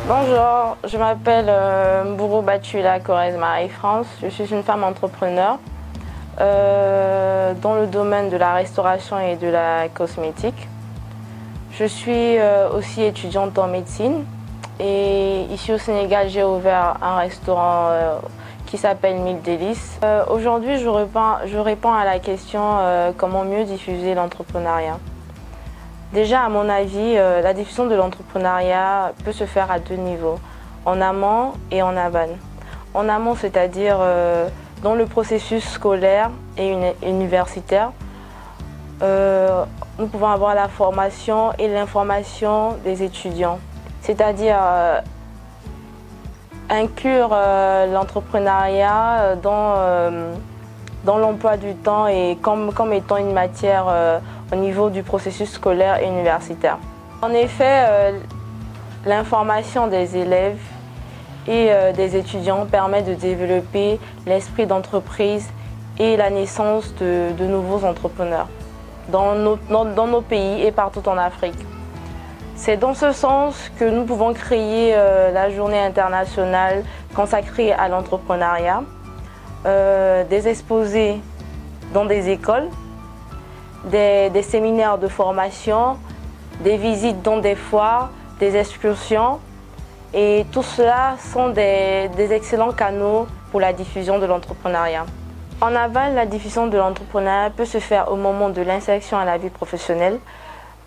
Bonjour, je m'appelle Mbourou Batula Corrèze Marie-France. Je suis une femme entrepreneur dans le domaine de la restauration et de la cosmétique. Je suis aussi étudiante en médecine et ici au Sénégal, j'ai ouvert un restaurant qui s'appelle Mille Délices. Aujourd'hui, je réponds à la question comment mieux diffuser l'entrepreneuriat. Déjà, à mon avis, la diffusion de l'entrepreneuriat peut se faire à deux niveaux, en amont et en aval. En amont, c'est-à-dire dans le processus scolaire et universitaire, nous pouvons avoir la formation et l'information des étudiants, c'est-à-dire inclure l'entrepreneuriat dans l'emploi du temps et comme étant une matière au niveau du processus scolaire et universitaire. En effet, l'information des élèves et des étudiants permet de développer l'esprit d'entreprise et la naissance de nouveaux entrepreneurs dans nos pays et partout en Afrique. C'est dans ce sens que nous pouvons créer la journée internationale consacrée à l'entrepreneuriat, des exposés dans des écoles, des séminaires de formation, des visites dans des foires, des excursions. Et tout cela sont des excellents canaux pour la diffusion de l'entrepreneuriat. En aval, la diffusion de l'entrepreneuriat peut se faire au moment de l'insertion à la vie professionnelle,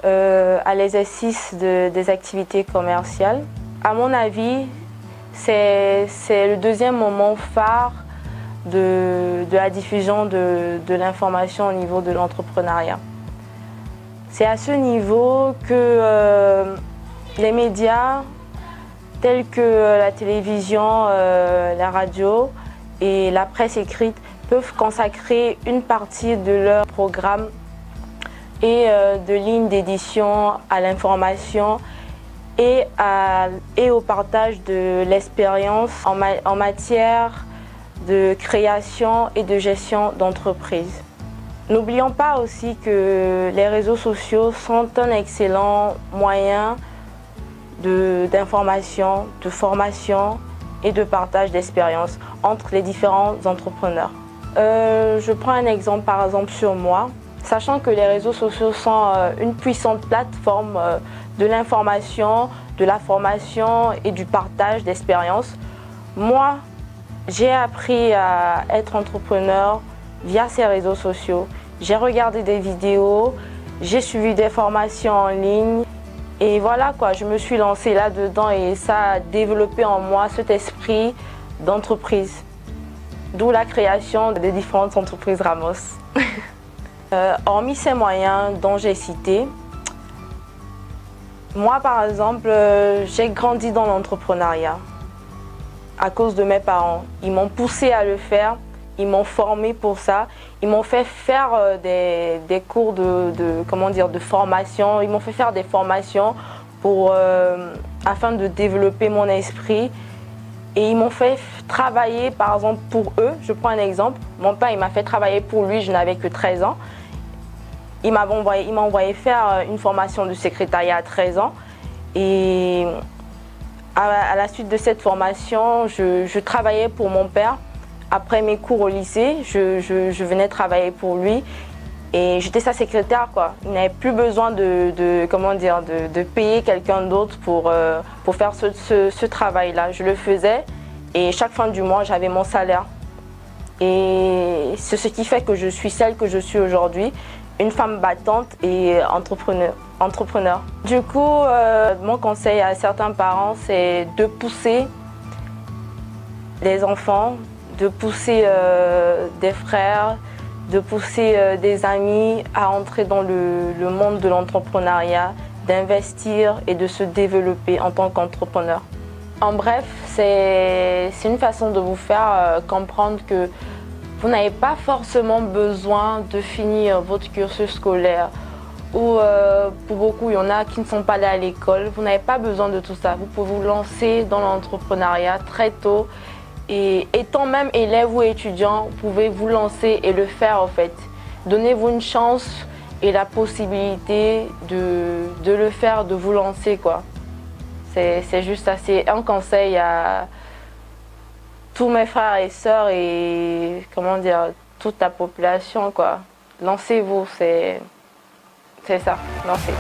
à l'exercice des activités commerciales. À mon avis, c'est le deuxième moment phare de la diffusion de l'information au niveau de l'entrepreneuriat. C'est à ce niveau que les médias tels que la télévision, la radio et la presse écrite peuvent consacrer une partie de leur programme et de lignes d'édition à l'information et au partage de l'expérience en matière de création et de gestion d'entreprise. N'oublions pas aussi que les réseaux sociaux sont un excellent moyen d'information, de formation et de partage d'expérience entre les différents entrepreneurs. Je prends un exemple par exemple sur moi. Sachant que les réseaux sociaux sont une puissante plateforme de l'information, de la formation et du partage d'expérience, moi, j'ai appris à être entrepreneur via ces réseaux sociaux. J'ai regardé des vidéos, j'ai suivi des formations en ligne et voilà quoi, je me suis lancée là-dedans et ça a développé en moi cet esprit d'entreprise. D'où la création des différentes entreprises Ramos. Hormis ces moyens dont j'ai cité, moi par exemple, j'ai grandi dans l'entrepreneuriat à cause de mes parents. Ils m'ont poussé à le faire, ils m'ont formé pour ça, ils m'ont fait faire des cours de formation, ils m'ont fait faire des formations afin de développer mon esprit. Et ils m'ont fait travailler, par exemple, pour eux. Je prends un exemple. Mon père, il m'a fait travailler pour lui, je n'avais que 13 ans. Il m'a envoyé faire une formation de secrétariat à 13 ans. Et à la suite de cette formation, je travaillais pour mon père. Après mes cours au lycée, je venais travailler pour lui. Et j'étais sa secrétaire, quoi. Il n'avait plus besoin de payer quelqu'un d'autre pour faire ce travail-là. Je le faisais et chaque fin du mois, j'avais mon salaire. Et c'est ce qui fait que je suis celle que je suis aujourd'hui, une femme battante et entrepreneur. Du coup, mon conseil à certains parents, c'est de pousser les enfants, de pousser des frères, de pousser des amis à entrer dans le monde de l'entrepreneuriat, d'investir et de se développer en tant qu'entrepreneur. En bref, c'est une façon de vous faire comprendre que vous n'avez pas forcément besoin de finir votre cursus scolaire ou pour beaucoup, il y en a qui ne sont pas allés à l'école. Vous n'avez pas besoin de tout ça. Vous pouvez vous lancer dans l'entrepreneuriat très tôt. Et étant même élève ou étudiant, vous pouvez vous lancer et le faire en fait. Donnez-vous une chance et la possibilité de le faire, de vous lancer quoi. C'est juste assez un conseil à tous mes frères et sœurs et comment dire, toute la population, quoi. Lancez-vous, c'est ça, lancez.